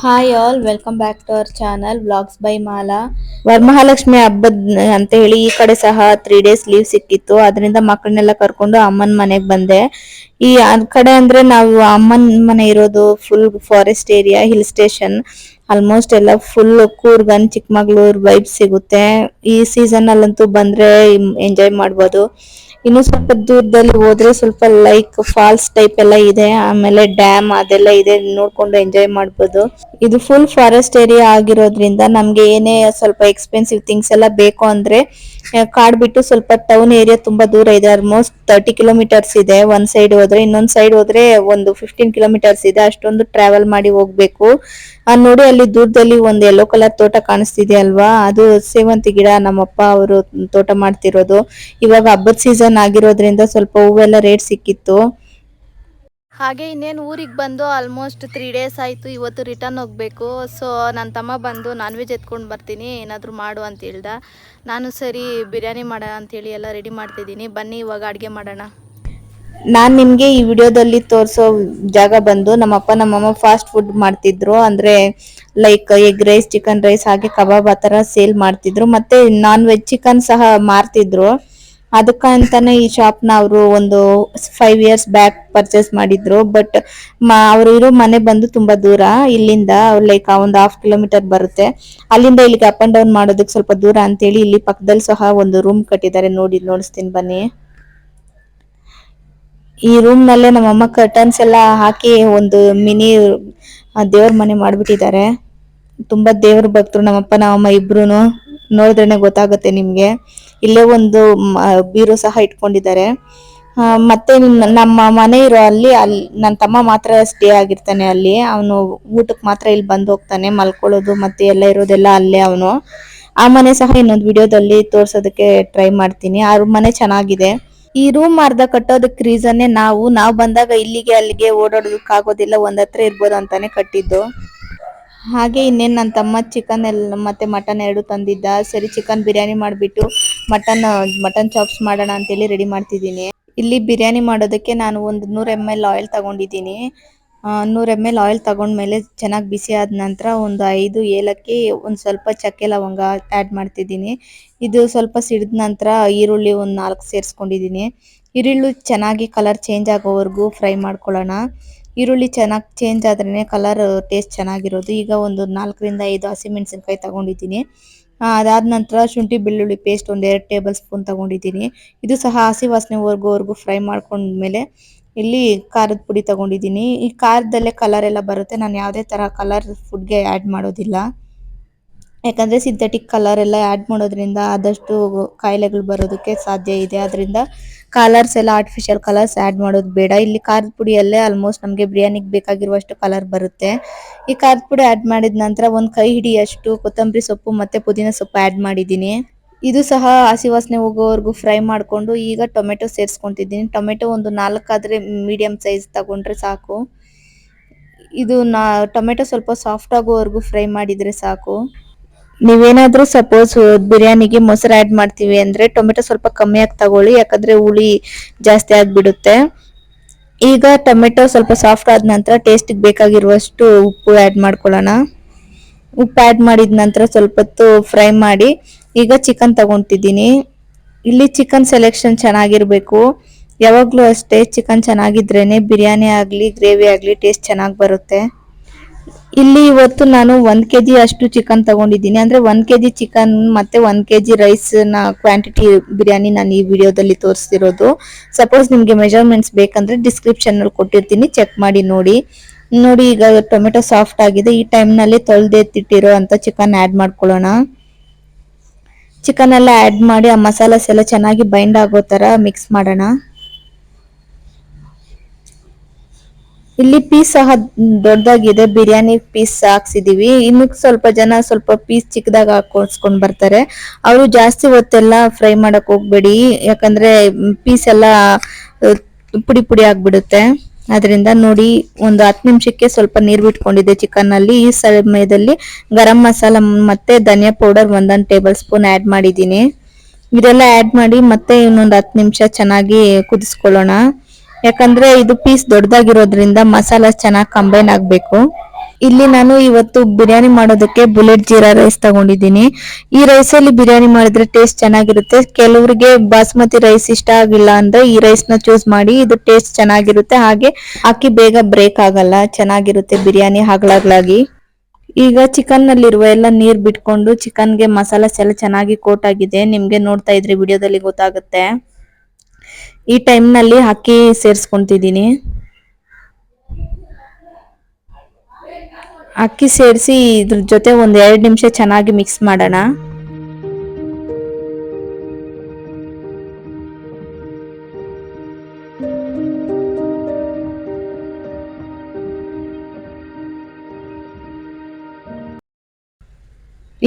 Hi all welcome back to our channel vlogs by Mala. Varamahalakshmi ಹಬ್ಬದ ಅಂತ ಹೇಳಿ ಈ ಕಡೆ ಸಹ 3 ಡೇಸ್ ಲೀವ್ ಸಿಕ್ಕಿತ್ತು. ಅದರಿಂದ ಮಕ್ಕಳನ್ನೆಲ್ಲ ಕರ್ಕೊಂಡು ಅಮ್ಮನ ಮನೆಗೆ ಬಂದೆ. ಈ ಕಡೆ ಅಂದ್ರೆ ನಾವು ಅಮ್ಮನ ಮನೆ ಇರೋದು full forest area, hill station. Almost ಎಲ್ಲ ಫುಲ್ ಕೂರ್ಗನ್ ಚಿಕ್ಕಮಗಳೂರು ವೈಬ್ ಸಿಗುತ್ತೆ. ಈ ಸೀಸನ್ ಅಲ್ಲಂತೂ ಬಂದ್ರೆ ಎಂಜಾಯ್ ಮಾಡ್ಬೋದು. ಇನ್ನು ಸ್ವಲ್ಪ ದೂರದಲ್ಲಿ ಹೋದ್ರೆ ಸ್ವಲ್ಪ ಲೈಕ್ ಫಾಲ್ಸ್ ಟೈಪ್ ಎಲ್ಲ ಇದೆ, ಆಮೇಲೆ ಡ್ಯಾಮ್ ಅದೆಲ್ಲ ಇದೆ, ನೋಡ್ಕೊಂಡು ಎಂಜಾಯ್ ಮಾಡ್ಬೋದು. ಇದು ಫುಲ್ ಫಾರೆಸ್ಟ್ ಏರಿಯಾ ಆಗಿರೋದ್ರಿಂದ ನಮ್ಗೆ ಏನೇ ಸ್ವಲ್ಪ ಎಕ್ಸ್ಪೆನ್ಸಿವ್ ಥಿಂಗ್ಸ್ ಎಲ್ಲ ಬೇಕು ಅಂದ್ರೆ ಕಾಡ್ ಬಿಟ್ಟು ಸ್ವಲ್ಪ ಟೌನ್ ಏರಿಯಾ ತುಂಬಾ ದೂರ ಇದೆ. ಆಲ್ಮೋಸ್ಟ್ 30 ಕಿಲೋಮೀಟರ್ಸ್ ಇದೆ ಒಂದ್ ಸೈಡ್ ಹೋದ್ರೆ. ಇನ್ನೊಂದ್ ಸೈಡ್ ಹೋದ್ರೆ ಒಂದು 15 ಕಿಲೋಮೀಟರ್ಸ್ ಇದೆ. ಅಷ್ಟೊಂದು ಟ್ರಾವೆಲ್ ಮಾಡಿ ಹೋಗ್ಬೇಕು. ನೋಡಿ ಅಲ್ಲಿ ದೂರದಲ್ಲಿ ಒಂದು ಯೆಲ್ಲೋ ಕಲರ್ ತೋಟ ಕಾಣಿಸ್ತಿದೆ ಅಲ್ವಾ, ಅದು ಸೇವಂತಿ ಗಿಡ ನಮ್ಮಪ್ಪ ಅವರು ತೋಟ ಮಾಡ್ತಿರೋದು. ಇವಾಗ ಹಬ್ಬದ ಸೀಸನ್ ಆಗಿರೋದ್ರಿಂದ ಸ್ವಲ್ಪ ಹೂವೆಲ್ಲ ರೇಟ್ ಸಿಕ್ಕಿತ್ತು. ಹಾಗೆ ಇನ್ನೇನು ಊರಿಗೆ ಬಂದು ಆಲ್ಮೋಸ್ಟ್ 3 ಡೇಸ್ ಆಯಿತು. ಇವತ್ತು ರಿಟರ್ನ್ ಹೋಗಬೇಕು. ಸೊ ನನ್ನ ತಮ್ಮ ಬಂದು ನಾನ್ ವೆಜ್ ಎತ್ಕೊಂಡು ಬರ್ತೀನಿ ಏನಾದರೂ ಮಾಡು ಅಂತ ಹೇಳ್ದ. ನಾನು ಸರಿ ಬಿರಿಯಾನಿ ಮಾಡೋಣ ಅಂಥೇಳಿ ಎಲ್ಲ ರೆಡಿ ಮಾಡ್ತಿದ್ದೀನಿ. ಬನ್ನಿ ಇವಾಗ ಅಡುಗೆ ಮಾಡೋಣ. ನಾನು ನಿಮಗೆ ಈ ವಿಡಿಯೋದಲ್ಲಿ ತೋರಿಸೋ ಜಾಗ ಬಂದು ನಮ್ಮಪ್ಪ ನಮ್ಮಮ್ಮ ಫಾಸ್ಟ್ ಫುಡ್ ಮಾಡ್ತಿದ್ರು. ಅಂದರೆ like egg rice, chicken rice, ಹಾಗೆ ಕಬಾಬ್ ಆ ಥರ ಸೇಲ್ ಮಾಡ್ತಿದ್ರು. ಮತ್ತು ನಾನ್ ವೆಜ್ ಚಿಕನ್ ಸಹ ಮಾರ್ತಿದ್ರು. ಅದಕ್ಕಂತಾನೆ ಈ ಶಾಪ್ನ ಅವರು ಒಂದು 5 ಇಯರ್ಸ್ ಬ್ಯಾಕ್ ಪರ್ಚೇಸ್ ಮಾಡಿದ್ರು. ಬಟ್ ಅವರು ಇರೋ ಮನೆ ಬಂದು ತುಂಬಾ ದೂರ ಇಲ್ಲಿಂದ, ಲೈಕ್ ಒಂದು 1/2 ಕಿಲೋಮೀಟರ್ ಬರುತ್ತೆ. ಅಲ್ಲಿಂದ ಇಲ್ಲಿಗೆ ಅಪ್ ಅಂಡ್ ಡೌನ್ ಮಾಡೋದಕ್ಕೆ ಸ್ವಲ್ಪ ದೂರ ಅಂತೇಳಿ ಇಲ್ಲಿ ಪಕ್ಕದಲ್ಲಿ ಸಹ ಒಂದು ರೂಮ್ ಕಟ್ಟಿದ್ದಾರೆ. ನೋಡಿಸ್ತೀನಿ ಬನ್ನಿ. ಈ ರೂಮ್ ನಲ್ಲೇ ನಮ್ಮಮ್ಮ ಕರ್ಟನ್ಸ್ ಎಲ್ಲ ಹಾಕಿ ಒಂದು ಮಿನಿ ದೇವ್ರ ಮನೆ ಮಾಡ್ಬಿಟ್ಟಿದ್ದಾರೆ. ತುಂಬಾ ದೇವ್ರ ಭಕ್ತರು ನಮ್ಮಪ್ಪ ನಮ್ಮಮ್ಮ ಇಬ್ರುನು. ನೋಡಿದ್ರೇನೆ ಗೊತ್ತಾಗುತ್ತೆ ನಿಮ್ಗೆ. ಇಲ್ಲೇ ಒಂದು ಬೀರು ಸಹ ಇಟ್ಕೊಂಡಿದ್ದಾರೆ. ಮತ್ತೆ ನಮ್ಮ ಮನೆ ಇರೋ ಅಲ್ಲಿ ನನ್ನ ತಮ್ಮ ಮಾತ್ರ ಸ್ಟೇ ಆಗಿರ್ತಾನೆ ಅಲ್ಲಿ. ಅವನು ಊಟಕ್ಕೆ ಮಾತ್ರ ಇಲ್ಲಿ ಬಂದು ಹೋಗ್ತಾನೆ. ಮಲ್ಕೊಳ್ಳೋದು ಮತ್ತೆ ಎಲ್ಲ ಇರೋದೆಲ್ಲ ಅಲ್ಲೇ ಅವನು. ಆ ಮನೆ ಸಹ ಇನ್ನೊಂದು ವಿಡಿಯೋದಲ್ಲಿ ತೋರ್ಸೋದಕ್ಕೆ ಟ್ರೈ ಮಾಡ್ತೀನಿ. ಆ ಮನೆ ಚೆನ್ನಾಗಿದೆ. ಈ ರೂಮ್ ಅರ್ಧ ಕಟ್ಟೋದಕ್ಕೆ ರೀಸನ್ನೇ ನಾವು ಬಂದಾಗ ಇಲ್ಲಿಗೆ ಅಲ್ಲಿಗೆ ಓಡಾಡೋದಕ್ಕೆ ಆಗೋದಿಲ್ಲ, ಒಂದ್ ಹತ್ರ ಇರ್ಬೋದು ಅಂತಾನೆ ಕಟ್ಟಿದ್ದು. ಹಾಗೆ ಇನ್ನೇನು ನನ್ನ ತಮ್ಮ ಚಿಕನ್ ಎಲ್ಲ ಮತ್ತೆ ಮಟನ್ ಎರಡು ತಂದಿದ್ದ. ಸರಿ ಚಿಕನ್ ಬಿರಿಯಾನಿ ಮಾಡಿಬಿಟ್ಟು ಮಟನ್ ಚಾಪ್ಸ್ ಮಾಡೋಣ ಅಂತೇಳಿ ರೆಡಿ ಮಾಡ್ತಿದ್ದೀನಿ. ಇಲ್ಲಿ ಬಿರಿಯಾನಿ ಮಾಡೋದಕ್ಕೆ ನಾನು ಒಂದು 100 ml ಆಯಿಲ್ ತಗೊಂಡಿದ್ದೀನಿ. 100 ml ಆಯಿಲ್ ತಗೊಂಡ್ಮೇಲೆ ಚೆನ್ನಾಗಿ ಬಿಸಿ ಆದ ನಂತರ ಒಂದು 5 ಏಲಕ್ಕಿ, ಒಂದು ಸ್ವಲ್ಪ ಚಕ್ಕೆ ಲವಂಗ ಆ್ಯಡ್ ಮಾಡ್ತಿದ್ದೀನಿ. ಇದು ಸ್ವಲ್ಪ ಸಿಡಿದ ನಂತರ ಈರುಳ್ಳಿ ಒಂದು 4 ಸೇರಿಸ್ಕೊಂಡಿದ್ದೀನಿ. ಈರುಳ್ಳಿ ಚೆನ್ನಾಗಿ ಕಲರ್ ಚೇಂಜ್ ಆಗೋವರೆಗೂ ಫ್ರೈ ಮಾಡ್ಕೊಳ್ಳೋಣ. ಈರುಳ್ಳಿ ಚೆನ್ನಾಗಿ ಚೇಂಜ್ ಆದ್ರೇ ಕಲರ್ ಟೇಸ್ಟ್ ಚೆನ್ನಾಗಿರೋದು. ಈಗ ಒಂದು 4 ರಿಂದ 5 ಹಸಿಮೆಣಸಿನ್ಕಾಯಿ ತಗೊಂಡಿದ್ದೀನಿ. ಅದಾದ ನಂತರ ಶುಂಠಿ ಬೆಳ್ಳುಳ್ಳಿ ಪೇಸ್ಟ್ ಒಂದು 2 ಟೇಬಲ್ ಸ್ಪೂನ್ ತಗೊಂಡಿದ್ದೀನಿ. ಇದು ಸಹ ಹಸಿ ವಾಸನೆ ಹೋಗೋವರೆಗೂ ಫ್ರೈ ಮಾಡ್ಕೊಂಡ್ಮೇಲೆ ಇಲ್ಲಿ ಖಾರದ ಪುಡಿ ತಗೊಂಡಿದ್ದೀನಿ. ಈ ಖಾರದಲ್ಲೇ ಕಲರ್ ಎಲ್ಲ ಬರುತ್ತೆ. ನಾನು ಯಾವುದೇ ಥರ ಕಲರ್ ಫುಡ್ಗೆ ಆ್ಯಡ್ ಮಾಡೋದಿಲ್ಲ. ಯಾಕಂದರೆ ಸಿಂಥೆಟಿಕ್ ಕಲರ್ ಎಲ್ಲ ಆ್ಯಡ್ ಮಾಡೋದ್ರಿಂದ ಆದಷ್ಟು ಕಾಯಿಲೆಗಳು ಬರೋದಕ್ಕೆ ಸಾಧ್ಯ ಇದೆ. ಅದರಿಂದ ಕಲರ್ಸ್ ಎಲ್ಲ ಆರ್ಟಿಫಿಷಿಯಲ್ ಕಲರ್ಸ್ ಆ್ಯಡ್ ಮಾಡೋದು ಬೇಡ. ಇಲ್ಲಿ ಖಾರದ ಪುಡಿಯಲ್ಲೇ ಆಲ್ಮೋಸ್ಟ್ ನಮಗೆ ಬಿರಿಯಾನಿಗೆ ಬೇಕಾಗಿರುವಷ್ಟು ಕಲರ್ ಬರುತ್ತೆ. ಈ ಖಾರದ ಪುಡಿ ಆ್ಯಡ್ ಮಾಡಿದ ನಂತರ ಒಂದು ಕೈ ಹಿಡಿಯಷ್ಟು ಕೊತ್ತಂಬರಿ ಸೊಪ್ಪು ಮತ್ತು ಪುದೀನ ಸೊಪ್ಪು ಆ್ಯಡ್ ಮಾಡಿದ್ದೀನಿ. ಇದು ಸಹ ಹಸಿ ವಾಸನೆ ಹೋಗೋವರೆಗೂ ಫ್ರೈ ಮಾಡಿಕೊಂಡು ಈಗ ಟೊಮೆಟೊ ಸೇರಿಸ್ಕೊತಿದ್ದೀನಿ. ಟೊಮೆಟೊ ಒಂದು 4 ಆದರೆ ಮೀಡಿಯಮ್ ಸೈಜ್ ತಗೊಂಡ್ರೆ ಸಾಕು. ಇದು ಟೊಮೆಟೊ ಸ್ವಲ್ಪ ಸಾಫ್ಟ್ ಆಗೋವರೆಗೂ ಫ್ರೈ ಮಾಡಿದರೆ ಸಾಕು. ನೀವೇನಾದ್ರೂ ಸಪೋಸ್ ಬಿರಿಯಾನಿಗೆ ಮೊಸರು ಆ್ಯಡ್ ಮಾಡ್ತೀವಿ ಅಂದ್ರೆ ಟೊಮೆಟೊ ಸ್ವಲ್ಪ ಕಮ್ಮಿಯಾಗಿ ತಗೊಳ್ಳಿ, ಯಾಕಂದ್ರೆ ಹುಳಿ ಜಾಸ್ತಿ ಆಗಿಬಿಡುತ್ತೆ. ಈಗ ಟೊಮೆಟೊ ಸ್ವಲ್ಪ ಸಾಫ್ಟ್ ಆದ ನಂತರ ಟೇಸ್ಟಿಗೆ ಬೇಕಾಗಿರುವಷ್ಟು ಉಪ್ಪು ಆ್ಯಡ್ ಮಾಡ್ಕೊಳ್ಳೋಣ. ಉಪ್ಪು ಆ್ಯಡ್ ಮಾಡಿದ ನಂತರ ಸ್ವಲ್ಪ ಹೊತ್ತು ಫ್ರೈ ಮಾಡಿ ಈಗ ಚಿಕನ್ ತಗೊತಿದ್ದೀನಿ. ಇಲ್ಲಿ ಚಿಕನ್ ಸೆಲೆಕ್ಷನ್ ಚೆನ್ನಾಗಿರಬೇಕು. ಯಾವಾಗಲೂ ಅಷ್ಟೇ ಚಿಕನ್ ಚೆನ್ನಾಗಿದ್ರೇನೆ ಬಿರಿಯಾನಿ ಆಗಲಿ ಗ್ರೇವಿ ಆಗಲಿ ಟೇಸ್ಟ್ ಚೆನ್ನಾಗಿ ಬರುತ್ತೆ. ಇಲ್ಲಿ ಇವತ್ತು ನಾನು 1 kg ಅಷ್ಟು ಚಿಕನ್ ತಗೊಂಡಿದ್ದೀನಿ. ಅಂದ್ರೆ 1 kg ಚಿಕನ್ ಮತ್ತೆ 1 kg ರೈಸ್ ನ ಕ್ವಾಂಟಿಟಿ ಬಿರಿಯಾನಿ ನಾನು ಈ ವಿಡಿಯೋದಲ್ಲಿ ತೋರಿಸ್ತಿರೋದು. ಸಪೋಸ್ ನಿಮಗೆ ಮೆಜರ್ಮೆಂಟ್ಸ್ ಬೇಕಂದ್ರೆ ಡಿಸ್ಕ್ರಿಪ್ಷನ್ ಅಲ್ಲಿ ಕೊಟ್ಟಿರ್ತೀನಿ, ಚೆಕ್ ಮಾಡಿ ನೋಡಿ. ಈಗ ಟೊಮೆಟೊ ಸಾಫ್ಟ್ ಆಗಿದೆ. ಈ ಟೈಮ್ನಲ್ಲಿ ತೊಳೆದೆತ್ತಿಟ್ಟಿರೋ ಅಂತ ಚಿಕನ್ ಆ್ಯಡ್ ಮಾಡ್ಕೊಳ್ಳೋಣ. ಚಿಕನ್ ಎಲ್ಲ ಆ್ಯಡ್ ಮಾಡಿ ಆ ಮಸಾಲಾಸ್ ಎಲ್ಲ ಚೆನ್ನಾಗಿ ಬೈಂಡ್ ಆಗೋ ಥರ ಮಿಕ್ಸ್ ಮಾಡೋಣ. ಇಲ್ಲಿ ಪೀಸ್ ಸಹ ದೊಡ್ಡದಾಗಿದೆ. ಬಿರಿಯಾನಿ ಪೀಸ್ ಹಾಕ್ಸಿದೀವಿ. ಇನ್ನು ಸ್ವಲ್ಪ ಜನ ಸ್ವಲ್ಪ ಪೀಸ್ ಚಿಕ್ಕದಾಗ ಹಾಕೋಸ್ಕೊಂಡ್ ಬರ್ತಾರೆ. ಅವರು ಜಾಸ್ತಿ ಹೊತ್ತೆಲ್ಲ ಫ್ರೈ ಮಾಡಕ್ ಹೋಗ್ಬೇಡಿ, ಯಾಕಂದ್ರೆ ಪೀಸ್ ಎಲ್ಲ ಪುಡಿ ಪುಡಿ ಆಗ್ಬಿಡುತ್ತೆ. ಅದರಿಂದ ನೋಡಿ ಒಂದು 10 ನಿಮಿಷಕ್ಕೆ ಸ್ವಲ್ಪ ನೀರು ಬಿಟ್ಕೊಂಡಿದ್ದೆ ಚಿಕನ್ ಅಲ್ಲಿ. ಈ ಸಮಯದಲ್ಲಿ ಗರಂ ಮಸಾಲ ಮತ್ತೆ ಧನಿಯಾ ಪೌಡರ್ 1 ಟೇಬಲ್ ಸ್ಪೂನ್ ಆ್ಯಡ್ ಮಾಡಿದ್ದೀನಿ. ಇದೆಲ್ಲ ಆ್ಯಡ್ ಮಾಡಿ ಮತ್ತೆ ಇನ್ನೊಂದು 10 ನಿಮಿಷ ಚೆನ್ನಾಗಿ ಕುದಿಸ್ಕೊಳ್ಳೋಣ. ಯಾಕಂದ್ರೆ ಇದು ಪೀಸ್ ದೊಡ್ಡದಾಗಿರೋದ್ರಿಂದ ಮಸಾಲ ಚೆನ್ನಾಗಿ ಕಂಬೈನ್ ಆಗಬೇಕು. ಇಲ್ಲಿ ನಾನು ಇವತ್ತು ಬಿರಿಯಾನಿ ಮಾಡೋದಕ್ಕೆ ಬುಲೆಟ್ ಜೀರಾ ರೈಸ್ ತಗೊಂಡಿದ್ದೀನಿ. ಈ ರೈಸ್ ಅಲ್ಲಿ ಬಿರಿಯಾನಿ ಮಾಡಿದ್ರೆ ಟೇಸ್ಟ್ ಚೆನ್ನಾಗಿರುತ್ತೆ. ಕೆಲವರಿಗೆ ಬಾಸ್ಮತಿ ರೈಸ್ ಇಷ್ಟ ಆಗಿಲ್ಲ ಅಂದ್ರೆ ಈ ರೈಸ್ ನ ಚೂಸ್ ಮಾಡಿ. ಇದು ಟೇಸ್ಟ್ ಚೆನ್ನಾಗಿರುತ್ತೆ, ಹಾಗೆ ಅಕ್ಕಿ ಬೇಗ ಬ್ರೇಕ್ ಆಗಲ್ಲ, ಚೆನ್ನಾಗಿರುತ್ತೆ ಬಿರಿಯಾನಿ ಹಗಳಾಗ್ಲಾಗಿ. ಈಗ ಚಿಕನ್ ನಲ್ಲಿರುವ ಎಲ್ಲ ನೀರ್ ಬಿಟ್ಕೊಂಡು ಚಿಕನ್ಗೆ ಮಸಾಲಾಸ್ ಎಲ್ಲ ಚೆನ್ನಾಗಿ ಕೋಟ್ ಆಗಿದೆ. ನಿಮ್ಗೆ ನೋಡ್ತಾ ಇದ್ರಿ ವಿಡಿಯೋದಲ್ಲಿ ಗೊತ್ತಾಗುತ್ತೆ. ಈ ಟೈಮ್ ನಲ್ಲಿ ಅಕ್ಕಿ ಸೇರ್ಸ್ಕೊಂತಿದೀನಿ. ಅಕ್ಕಿ ಸೇರಿಸಿ ಇದ್ರ ಜೊತೆ ಒಂದ್ 2 ನಿಮಿಷ ಚೆನ್ನಾಗಿ ಮಿಕ್ಸ್ ಮಾಡೋಣ.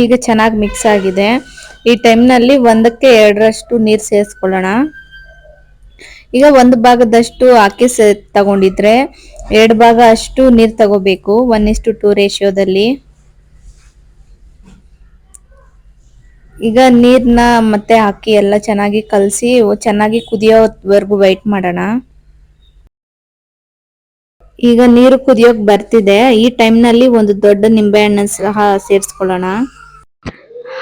ಈಗ ಚೆನ್ನಾಗಿ ಮಿಕ್ಸ್ ಆಗಿದೆ. ಈ ಟೈಮ್ ನಲ್ಲಿ 1/2 ನೀರ್ ಸೇರಿಸ್ಕೊಳ್ಳೋಣ. ಈಗ 1 ಭಾಗದಷ್ಟು ಅಕ್ಕಿ ತಗೊಂಡಿದ್ರೆ 2 ಭಾಗ ಅಷ್ಟು ನೀರ್ ತಗೋಬೇಕು, 1:2 ರೇಷಿಯೋದಲ್ಲಿ. ಈಗ ನೀರ್ನ ಮತ್ತೆ ಅಕ್ಕಿ ಎಲ್ಲ ಚೆನ್ನಾಗಿ ಕಲಸಿ ಚೆನ್ನಾಗಿ ಕುದಿಯೋವರೆಗೂ ವೈಟ್ ಮಾಡೋಣ. ಈಗ ನೀರು ಕುದಿಯೋಕ್ ಬರ್ತಿದೆ. ಈ ಟೈಮ್ ನಲ್ಲಿ ಒಂದು ದೊಡ್ಡ ನಿಂಬೆ ಹಣ್ಣು ಸಹ ಸೇರಿಸ್ಕೊಳ್ಳೋಣ.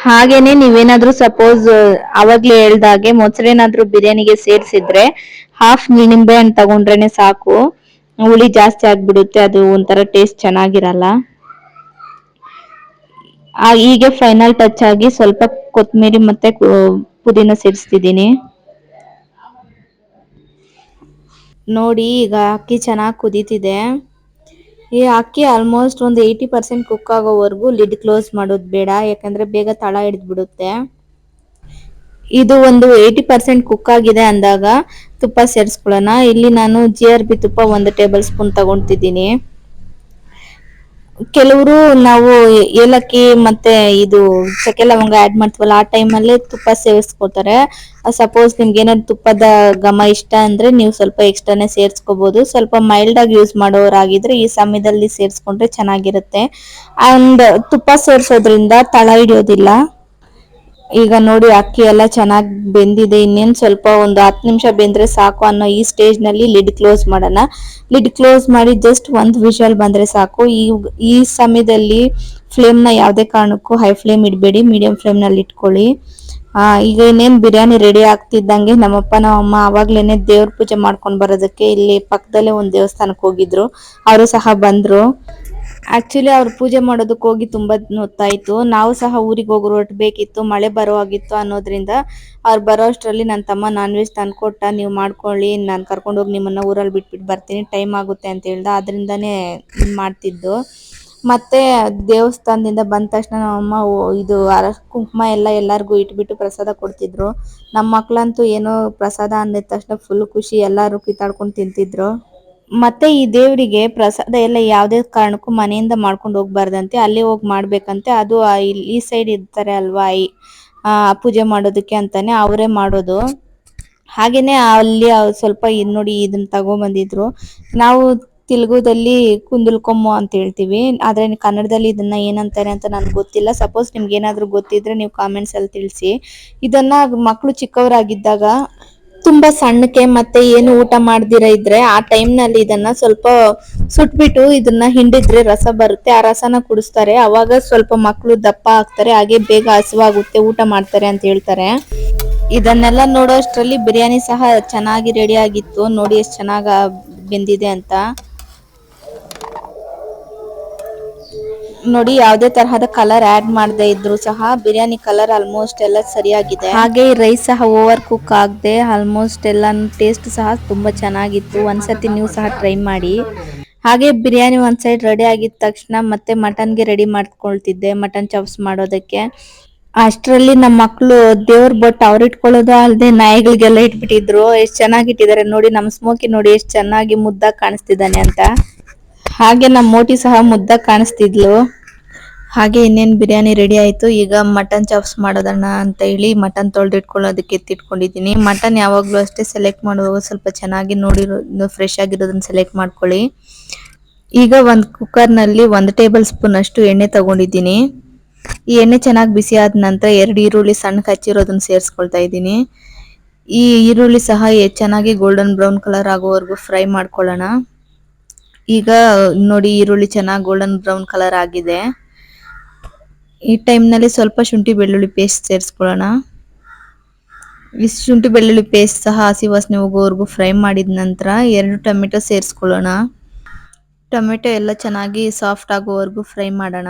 ಹಾಗೇನೆ ನೀವೇನಾದ್ರೂ ಸಪೋಸ್ ಅವಾಗ್ಲೇ ಹೇಳ್ದಾಗೆ ಮೊಸರೇನಾದ್ರೂ ಬಿರಿಯಾನಿಗೆ ಸೇರ್ಸಿದ್ರೆ ಹಾಫ್ ನಿಂಬೆ ಹಣ್ಣು ತಗೊಂಡ್ರೇನೆ ಸಾಕು. ಹುಳಿ ಜಾಸ್ತಿ ಆಗ್ಬಿಡುತ್ತೆ, ಅದು ಒಂಥರ ಟೇಸ್ಟ್ ಚೆನ್ನಾಗಿರಲ್ಲ. ಹೀಗೆ ಫೈನಲ್ ಟಚ್ ಆಗಿ ಸ್ವಲ್ಪ ಕೊತ್ತಂಬರಿ ಮತ್ತೆ ಪುದೀನ ಸೇರಿಸ್ತಿದ್ದೀನಿ. ನೋಡಿ ಈಗ ಅಕ್ಕಿ ಚೆನ್ನಾಗಿ ಕುದೀತಿದೆ. ಈ ಅಕ್ಕಿ ಆಲ್ಮೋಸ್ಟ್ ಒಂದು 80% ಕುಕ್ ಆಗೋವರೆಗೂ ಲಿಡ್ ಕ್ಲೋಸ್ ಮಾಡೋದು ಬೇಡ, ಯಾಕಂದ್ರೆ ಬೇಗ ತಳ ಹಿಡಿದು ಬಿಡುತ್ತೆ. ಇದು ಒಂದು 80% ಕುಕ್ ಆಗಿದೆ ಅಂದಾಗ ತುಪ್ಪ ಸೇರಿಸ್ಕೊಳ್ಳೋಣ. ಇಲ್ಲಿ ನಾನು GRB ತುಪ್ಪ 1 ಟೇಬಲ್ ಸ್ಪೂನ್ ತಗೊಂತಿದ್ದೀನಿ. ಕೆಲವರು ನಾವು ಏಲಕ್ಕಿ ಮತ್ತೆ ಇದು ಚಕ್ಕೆ ಲವಂಗ ಆಡ್ ಮಾಡ್ತೀವಲ್ಲ, ಆ ಟೈಮಲ್ಲೇ ತುಪ್ಪ ಸೇರಿಸ್ಕೊತಾರೆ. ಸಪೋಸ್ ನಿಮ್ಗೆ ಏನಾದ್ರು ತುಪ್ಪದ ಘಮ ಇಷ್ಟ ಅಂದ್ರೆ ನೀವು ಸ್ವಲ್ಪ ಎಕ್ಸ್ಟ್ರಾನೇ ಸೇರಿಸ್ಕೋಬಹುದು. ಸ್ವಲ್ಪ ಮೈಲ್ಡ್ ಆಗಿ ಯೂಸ್ ಮಾಡೋರಾಗಿದ್ರೆ ಈ ಸಮಯದಲ್ಲಿ ಸೇರಿಸ್ಕೊಂಡ್ರೆ ಚೆನ್ನಾಗಿರುತ್ತೆ. ಅಂಡ್ ತುಪ್ಪ ಸೇರಿಸೋದ್ರಿಂದ ತಳ ಹಿಡಿಯೋದಿಲ್ಲ. ಈಗ ನೋಡಿ ಅಕ್ಕಿ ಎಲ್ಲ ಚೆನ್ನಾಗಿ ಬೆಂದಿದೆ. ಇನ್ನೇನು ಸ್ವಲ್ಪ ಒಂದು 10 ನಿಮಿಷ ಬೆಂದ್ರೆ ಸಾಕು ಅನ್ನೋ ಈ ಸ್ಟೇಜ್ ನಲ್ಲಿ ಲಿಡ್ ಕ್ಲೋಸ್ ಮಾಡೋಣ. ಲಿಡ್ ಕ್ಲೋಸ್ ಮಾಡಿ ಜಸ್ಟ್ 1 ವಿಷಲ್ ಬಂದ್ರೆ ಸಾಕು. ಈ ಸಮಯದಲ್ಲಿ ಫ್ಲೇಮ್ ನ ಯಾವುದೇ ಕಾರಣಕ್ಕೂ ಹೈ ಫ್ಲೇಮ್ ಇಡಬೇಡಿ, ಮೀಡಿಯಂ ಫ್ಲೇಮ್ ನಲ್ಲಿ ಇಟ್ಕೊಳ್ಳಿ. ಈಗ ಇನ್ನೇನ್ ಬಿರಿಯಾನಿ ರೆಡಿ ಆಗ್ತಿದ್ದಂಗೆ ನಮ್ಮಪ್ಪ ನಮ್ಮಮ್ಮ ಅವಾಗ್ಲೇನೆ ದೇವ್ರ ಪೂಜೆ ಮಾಡ್ಕೊಂಡ್ ಬರೋದಕ್ಕೆ ಇಲ್ಲಿ ಪಕ್ಕದಲ್ಲೇ ಒಂದ್ ದೇವಸ್ಥಾನಕ್ಕೆ ಹೋಗಿದ್ರು. ಅವರು ಸಹ ಬಂದ್ರು. ಆಕ್ಚುಲಿ ಅವ್ರು ಪೂಜೆ ಮಾಡೋದಕ್ಕೆ ಹೋಗಿ ತುಂಬಾ ಹೊತ್ತಾಯ್ತು. ನಾವು ಸಹ ಊರಿಗೆ ಹೊರಟಬೇಕಿತ್ತು, ಮಳೆ ಬರೋ ಆಗಿತ್ತು ಅನ್ನೋದ್ರಿಂದ ಅವ್ರು ಬರೋ ಅಷ್ಟರಲ್ಲಿ ನನ್ನ ತಮ್ಮ ನಾನ್ ವೆಜ್ ತಂದ್ಕೊಟ್ಟ. ನೀವು ಮಾಡ್ಕೊಳ್ಳಿ, ನಾನು ಕರ್ಕೊಂಡೋಗಿ ನಿಮ್ಮನ್ನ ಊರಲ್ಲಿ ಬಿಟ್ಬಿಟ್ಟು ಬರ್ತೀನಿ, ಟೈಮ್ ಆಗುತ್ತೆ ಅಂತ ಹೇಳ್ದ. ಅದರಿಂದಾನೇ ಮಾಡ್ತಿದ್ದು. ಮತ್ತೆ ದೇವಸ್ಥಾನದಿಂದ ಬಂದ ತಕ್ಷಣ ನಮ್ಮಮ್ಮ ಇದು ಕುಂಕುಮ ಎಲ್ಲರಿಗೂ ಇಟ್ಬಿಟ್ಟು ಪ್ರಸಾದ ಕೊಡ್ತಿದ್ರು. ನಮ್ಮ ಮಕ್ಳಂತೂ ಏನೋ ಪ್ರಸಾದ ಅಂದಿದ ತಕ್ಷಣ ಫುಲ್ ಖುಷಿ, ಎಲ್ಲಾರು ಕಿತ್ತಾಡ್ಕೊಂಡು ತಿಂತಿದ್ರು. ಮತ್ತೆ ಈ ದೇವರಿಗೆ ಪ್ರಸಾದ ಎಲ್ಲ ಯಾವುದೇ ಕಾರಣಕ್ಕೂ ಮನೆಯಿಂದ ಮಾಡ್ಕೊಂಡು ಹೋಗ್ಬಾರ್ದಂತೆ, ಅಲ್ಲೇ ಹೋಗಿ ಮಾಡ್ಬೇಕಂತೆ. ಅದು ಈ ಸೈಡ್ ಇರ್ತಾರೆ ಅಲ್ವಾ ಪೂಜೆ ಮಾಡೋದಕ್ಕೆ ಅಂತಾನೆ ಅವರೇ ಮಾಡೋದು. ಹಾಗೇನೆ ಅಲ್ಲಿ ಸ್ವಲ್ಪ ನೋಡಿ ಇದನ್ನ ತಗೊಂಬಂದಿದ್ರು. ನಾವು ತೆಲುಗುದಲ್ಲಿ ಕುಂದಲ್ಕೊಮ್ಮು ಅಂತ ಹೇಳ್ತೀವಿ, ಆದ್ರೆ ಕನ್ನಡದಲ್ಲಿ ಇದನ್ನ ಏನಂತಾರೆ ಅಂತ ನನ್ಗೆ ಗೊತ್ತಿಲ್ಲ. ಸಪೋಸ್ ನಿಮ್ಗೆ ಏನಾದ್ರು ಗೊತ್ತಿದ್ರೆ ನೀವು ಕಾಮೆಂಟ್ಸ್ ಅಲ್ಲಿ ತಿಳಿಸಿ. ಇದನ್ನ ಮಕ್ಕಳು ಚಿಕ್ಕವರಾಗಿದ್ದಾಗ ತುಂಬಾ ಸಣ್ಣಕ್ಕೆ ಮತ್ತೆ ಏನು ಊಟ ಮಾಡ್ದಿರ ಇದ್ರೆ ಆ ಟೈಮ್ ನಲ್ಲಿ ಇದನ್ನ ಸ್ವಲ್ಪ ಸುಟ್ಬಿಟ್ಟು ಇದನ್ನ ಹಿಂಡಿದ್ರೆ ರಸ ಬರುತ್ತೆ, ಆ ರಸನ ಕುಡಿಸ್ತಾರೆ. ಅವಾಗ ಸ್ವಲ್ಪ ಮಕ್ಕಳು ದಪ್ಪ ಆಗ್ತಾರೆ, ಹಾಗೆ ಬೇಗ ಹಸಿವಾಗುತ್ತೆ, ಊಟ ಮಾಡ್ತಾರೆ ಅಂತ ಹೇಳ್ತಾರೆ. ಇದನ್ನೆಲ್ಲ ನೋಡೋ ಅಷ್ಟರಲ್ಲಿ ಬಿರಿಯಾನಿ ಸಹ ಚೆನ್ನಾಗಿ ರೆಡಿ ಆಗಿತ್ತು. ನೋಡಿ ಎಷ್ಟು ಚೆನ್ನಾಗ ಬೆಂದಿದೆ ಅಂತ. ನೋಡಿ ಯಾವುದೇ ತರಹದ ಕಲರ್ ಆಡ್ ಮಾಡದೇ ಇದ್ರು ಸಹ ಬಿರಿಯಾನಿ ಕಲರ್ ಆಲ್ಮೋಸ್ಟ್ ಎಲ್ಲ ಸರಿಯಾಗಿದೆ. ಹಾಗೆ ರೈಸ್ ಸಹ ಓವರ್ ಕುಕ್ ಆಗದೆ ಆಲ್ಮೋಸ್ಟ್ ಎಲ್ಲ ಟೇಸ್ಟ್ ಸಹ ತುಂಬಾ ಚೆನ್ನಾಗಿತ್ತು. ಒಂದ್ಸತಿ ನೀವು ಸಹ ಟ್ರೈ ಮಾಡಿ. ಹಾಗೆ ಬಿರಿಯಾನಿ ಒಂದ್ ಸೈಡ್ ರೆಡಿ ಆಗಿದ ತಕ್ಷಣ ಮತ್ತೆ ಮಟನ್ಗೆ ರೆಡಿ ಮಾಡ್ಕೊಳ್ತಿದ್ದೆ, ಮಟನ್ ಚಾಪ್ಸ್ ಮಾಡೋದಕ್ಕೆ. ಅಷ್ಟರಲ್ಲಿ ನಮ್ಮ ಮಕ್ಳು ದೇವ್ರ ಬೊಟ್ಟು ಅವ್ರು ಇಟ್ಕೊಳ್ಳೋದು ಅಲ್ಲದೆ ನಾಯಿಗಳಿಗೆಲ್ಲ ಇಟ್ಬಿಟ್ಟಿದ್ರು. ಎಷ್ಟ್ ಚೆನ್ನಾಗಿ ಇಟ್ಟಿದ್ದಾರೆ ನೋಡಿ. ನಮ್ ಸ್ಮೋಕಿ ನೋಡಿ ಎಷ್ಟ್ ಚೆನ್ನಾಗಿ ಮುದ್ದಾಗಿ ಕಾಣಿಸ್ತಿದ್ದಾನೆ ಅಂತ. ಹಾಗೆ ನಮ್ಮ ಮೋಟಿ ಸಹ ಮುದ್ದಾಗಿ ಕಾಣಿಸ್ತಿದ್ಲು. ಹಾಗೆ ಇನ್ನೇನು ಬಿರಿಯಾನಿ ರೆಡಿ ಆಯ್ತು. ಈಗ ಮಟನ್ ಚಾಪ್ಸ್ ಮಾಡೋದಣ್ಣ ಅಂತ ಹೇಳಿ ಮಟನ್ ತೊಳೆದಿಟ್ಕೊಳ್ಳೋದಕ್ಕೆ ಎತ್ತಿಟ್ಕೊಂಡಿದ್ದೀನಿ. ಮಟನ್ ಯಾವಾಗಲೂ ಅಷ್ಟೇ ಸೆಲೆಕ್ಟ್ ಮಾಡುವಾಗ ಸ್ವಲ್ಪ ಚೆನ್ನಾಗಿ ನೋಡಿರೋ ಫ್ರೆಶ್ ಆಗಿರೋದನ್ನ ಸೆಲೆಕ್ಟ್ ಮಾಡ್ಕೊಳ್ಳಿ. ಈಗ ಒಂದು ಕುಕ್ಕರ್ನಲ್ಲಿ 1 ಟೇಬಲ್ ಸ್ಪೂನ್ ಅಷ್ಟು ಎಣ್ಣೆ ತಗೊಂಡಿದ್ದೀನಿ. ಈ ಎಣ್ಣೆ ಚೆನ್ನಾಗಿ ಬಿಸಿ ಆದ ನಂತರ 2 ಈರುಳ್ಳಿ ಸಣ್ಣ ಹಚ್ಚಿರೋದನ್ನ ಸೇರಿಸ್ಕೊಳ್ತಾ ಇದ್ದೀನಿ. ಈ ಈರುಳ್ಳಿ ಸಹ ಚೆನ್ನಾಗಿ ಗೋಲ್ಡನ್ ಬ್ರೌನ್ ಕಲರ್ ಆಗೋವರೆಗೂ ಫ್ರೈ ಮಾಡ್ಕೊಳ್ಳೋಣ. ಈಗ ನೋಡಿ ಈರುಳ್ಳಿ ಚೆನ್ನಾಗಿ ಗೋಲ್ಡನ್ ಬ್ರೌನ್ ಕಲರ್ ಆಗಿದೆ. ಈ ಟೈಮ್ ನಲ್ಲಿ ಸ್ವಲ್ಪ ಶುಂಠಿ ಬೆಳ್ಳುಳ್ಳಿ ಪೇಸ್ಟ್ ಸೇರಿಸ್ಕೊಳ್ಳೋಣ. ಈ ಶುಂಠಿ ಬೆಳ್ಳುಳ್ಳಿ ಪೇಸ್ಟ್ ಸಹ ಹಸಿ ವಾಸನೆ ಹೋಗೋವರೆಗೂ ಫ್ರೈ ಮಾಡಿದ ನಂತರ 2 ಟೊಮೆಟೊ ಸೇರಿಸ್ಕೊಳ್ಳೋಣ. ಟೊಮೆಟೊ ಎಲ್ಲ ಚೆನ್ನಾಗಿ ಸಾಫ್ಟ್ ಆಗೋವರೆಗೂ ಫ್ರೈ ಮಾಡೋಣ.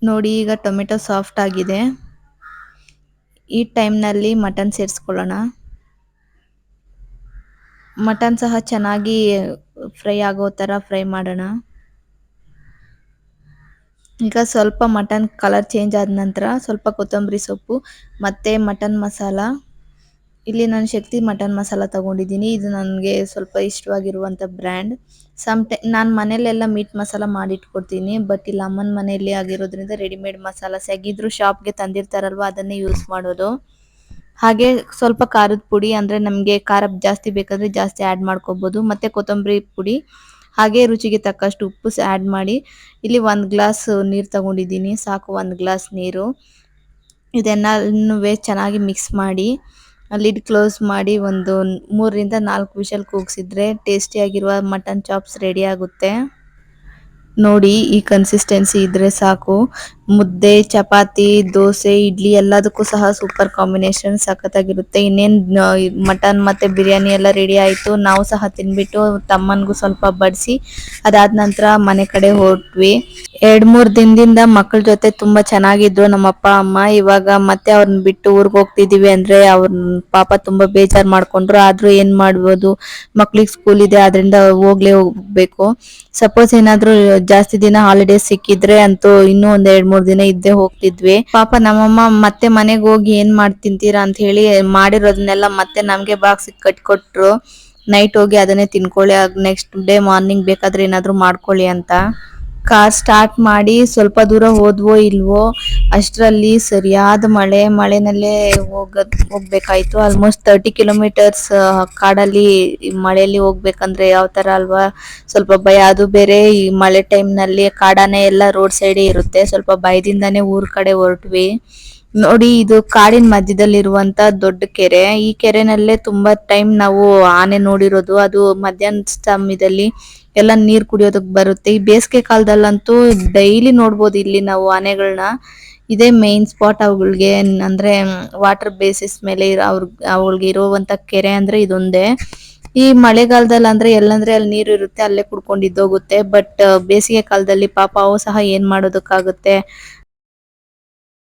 ನೋಡಿ ಈಗ ಟೊಮೆಟೊ ಸಾಫ್ಟ್ ಆಗಿದೆ. ಈ ಟೈಮ್ ನಲ್ಲಿ ಮಟನ್ ಸೇರಿಸ್ಕೊಳ್ಳೋಣ. ಮಟನ್ ಸಹ ಚೆನ್ನಾಗಿ ಫ್ರೈ ಆಗೋ ತರ ಫ್ರೈ ಮಾಡೋಣ. ಈಗ ಸ್ವಲ್ಪ ಮಟನ್ ಕಲರ್ ಚೇಂಜ್ ಆದ ನಂತರ ಸ್ವಲ್ಪ ಕೊತ್ತಂಬರಿ ಸೊಪ್ಪು ಮತ್ತೆ ಮಟನ್ ಮಸಾಲ. ಇಲ್ಲಿ ನಾನು ಶಕ್ತಿ ಮಟನ್ ಮಸಾಲ ತಗೊಂಡಿದ್ದೀನಿ. ಇದು ನನಗೆ ಸ್ವಲ್ಪ ಇಷ್ಟವಾಗಿರುವಂತ ಬ್ರ್ಯಾಂಡ್. ನಾನು ಮನೇಲೆಲ್ಲ ಮೀಟ್ ಮಸಾಲ ಮಾಡಿಟ್ಕೊಡ್ತೀನಿ. ಬಟ್ ಇಲ್ಲಿ ಅಮ್ಮನ ಮನೆಯಲ್ಲಿ ಆಗಿರೋದ್ರಿಂದ ರೆಡಿಮೇಡ್ ಮಸಾಲ ಹೇಗಿದ್ರು ಶಾಪ್ಗೆ ತಂದಿರ್ತಾರಲ್ವಾ ಅದನ್ನೇ ಯೂಸ್ ಮಾಡೋದು. ಹಾಗೆ ಸ್ವಲ್ಪ ಖಾರದ ಪುಡಿ, ಅಂದ್ರೆ ನಮಗೆ ಖಾರ ಜಾಸ್ತಿ ಬೇಕಾದ್ರೆ ಜಾಸ್ತಿ ಆಡ್ ಮಾಡ್ಕೋಬಹುದು. ಮತ್ತೆ ಕೊತ್ತಂಬರಿ ಪುಡಿ, ಹಾಗೆ ರುಚಿಗೆ ತಕ್ಕಷ್ಟು ಉಪ್ಪು ಆಡ್ ಮಾಡಿ. ಇಲ್ಲಿ 1 ಗ್ಲಾಸ್ ನೀರು ತಗೊಂಡಿದ್ದೀನಿ, ಸಾಕು 1 ಗ್ಲಾಸ್ ನೀರು. ಇದೆಲ್ಲನೂ ಚೆನ್ನಾಗಿ ಮಿಕ್ಸ್ ಮಾಡಿ ಲಿಡ್ ಕ್ಲೋಸ್ ಮಾಡಿ ಒಂದು 3 ರಿಂದ 4 ವಿಷಲ್ ಕೂಗಿಸಿದ್ರೆ ಟೇಸ್ಟಿಯಾಗಿರುವ ಮಟನ್ ಚಾಪ್ಸ್ ರೆಡಿ ಆಗುತ್ತೆ. ನೋಡಿ ಈ ಕನ್ಸಿಸ್ಟೆನ್ಸಿ ಇದ್ರೆ ಸಾಕು. ಮುದ್ದೆ, ಚಪಾತಿ, ದೋಸೆ, ಇಡ್ಲಿ ಎಲ್ಲದಕ್ಕೂ ಸಹ ಸೂಪರ್ ಕಾಂಬಿನೇಷನ್ ಸಖತ್ತಾಗಿರುತ್ತೆ. ಇನ್ನೇನ್ ಮಟನ್ ಮತ್ತೆ ಬಿರಿಯಾನಿ ಎಲ್ಲ ರೆಡಿ ಆಯ್ತು. ನಾವು ಸಹ ತಿನ್ಬಿಟ್ಟು ತಮ್ಮನ್ಗೂ ಸ್ವಲ್ಪ ಬಡಿಸಿ ಅದಾದ ನಂತರ ಮನೆ ಕಡೆ ಹೊರಟ್ವಿ. 2-3 ದಿನದಿಂದ ಮಕ್ಕಳ ಜೊತೆ ತುಂಬಾ ಚೆನ್ನಾಗಿದ್ರು ನಮ್ಮ ಅಪ್ಪ ಅಮ್ಮ. ಇವಾಗ ಮತ್ತೆ ಅವ್ರನ್ನ ಬಿಟ್ಟು ಊರಿಗೆ ಹೋಗ್ತಿದೀವಿ ಅಂದ್ರೆ ಅವ್ರನ್ನ ಪಾಪ ತುಂಬಾ ಬೇಜಾರ್ ಮಾಡ್ಕೊಂಡ್ರು. ಆದ್ರೂ ಏನ್ ಮಾಡ್ಬೋದು, ಮಕ್ಳಿಗೆ ಸ್ಕೂಲ್ ಇದೆ ಆದ್ರಿಂದ ಹೋಗ್ಬೇಕು. ಸಪೋಸ್ ಏನಾದ್ರು ಜಾಸ್ತಿ ದಿನ ಹಾಲಿಡೇಸ್ ಸಿಕ್ಕಿದ್ರೆ ಅಂತೂ ಇನ್ನೂ ಒಂದ್ 2-3 ದಿನ ಇದ್ದೇ ಹೋಗ್ತಿದ್ವಿ. ಪಾಪ ನಮ್ಮಮ್ಮ ಮತ್ತೆ ಮನೆಗ್ ಹೋಗಿ ಏನ್ ಮಾಡಿ ತಿಂತೀರಾ ಅಂತ ಹೇಳಿ ಮಾಡಿರೋದನ್ನೆಲ್ಲ ಮತ್ತೆ ನಮ್ಗೆ ಬಾಕ್ಸ್ ಕಟ್ಕೊಟ್ರು. ನೈಟ್ ಹೋಗಿ ಅದನ್ನೇ ತಿನ್ಕೊಳ್ಳಿ, ನೆಕ್ಸ್ಟ್ ಡೇ ಮಾರ್ನಿಂಗ್ ಬೇಕಾದ್ರೆ ಏನಾದ್ರು ಮಾಡ್ಕೊಳ್ಳಿ ಅಂತ. ಕಾರ್ ಸ್ಟಾರ್ಟ್ ಮಾಡಿ ಸ್ವಲ್ಪ ದೂರ ಹೋದ್ವೋ ಇಲ್ವೋ ಅಷ್ಟರಲ್ಲಿ ಸರಿಯಾದ ಮಳೆನಲ್ಲೇ ಹೋಗ್ಬೇಕಾಯ್ತು. ಆಲ್ಮೋಸ್ಟ್ 30 ಕಿಲೋಮೀಟರ್ಸ್ ಕಾಡಲ್ಲಿ ಮಳೆಯಲ್ಲಿ ಹೋಗ್ಬೇಕಂದ್ರೆ ಯಾವ ತರ ಅಲ್ವಾ, ಸ್ವಲ್ಪ ಭಯ. ಅದು ಬೇರೆ ಈ ಮಳೆ ಟೈಮ್ ನಲ್ಲಿ ಕಾಡಾನೆ ಎಲ್ಲ ರೋಡ್ ಸೈಡ್ ಇರುತ್ತೆ. ಸ್ವಲ್ಪ ಭಯದಿಂದಾನೇ ಊರ್ ಕಡೆ ಹೊರಟ್ವಿ. ನೋಡಿ ಇದು ಕಾಡಿನ ಮಧ್ಯದಲ್ಲಿ ಇರುವಂತ ದೊಡ್ಡ ಕೆರೆ. ಈ ಕೆರೆನಲ್ಲೇ ತುಂಬಾ ಟೈಮ್ ನಾವು ಆನೆ ನೋಡಿರೋದು. ಅದು ಮಧ್ಯಾಹ್ನ ಸಮಯದಲ್ಲಿ ಎಲ್ಲ ನೀರ್ ಕುಡಿಯೋದಕ್ ಬರುತ್ತೆ. ಈ ಬೇಸಿಗೆ ಕಾಲದಲ್ಲಂತೂ ಡೈಲಿ ನೋಡ್ಬೋದು ಇಲ್ಲಿ ನಾವು ಆನೆಗಳನ್ನ. ಇದೇ ಮೇನ್ ಸ್ಪಾಟ್ ಅವುಗಳಿಗೆ, ಅಂದ್ರೆ ವಾಟರ್ ಬೇಸಿಸ್ ಮೇಲೆ ಅವಳಿಗೆ ಇರುವಂತ ಕೆರೆ ಅಂದ್ರೆ ಇದೊಂದೇ. ಈ ಮಳೆಗಾಲದಲ್ಲಿ ಅಂದ್ರೆ ಎಲ್ಲಂದ್ರೆ ಅಲ್ಲಿ ನೀರು ಇರುತ್ತೆ, ಅಲ್ಲೇ ಕುಡ್ಕೊಂಡು ಇದ್ದೋಗುತ್ತೆ. ಬಟ್ ಬೇಸಿಗೆ ಕಾಲದಲ್ಲಿ ಪಾಪ ಅವು ಸಹ ಏನ್ ಮಾಡೋದಕ್ಕಾಗುತ್ತೆ,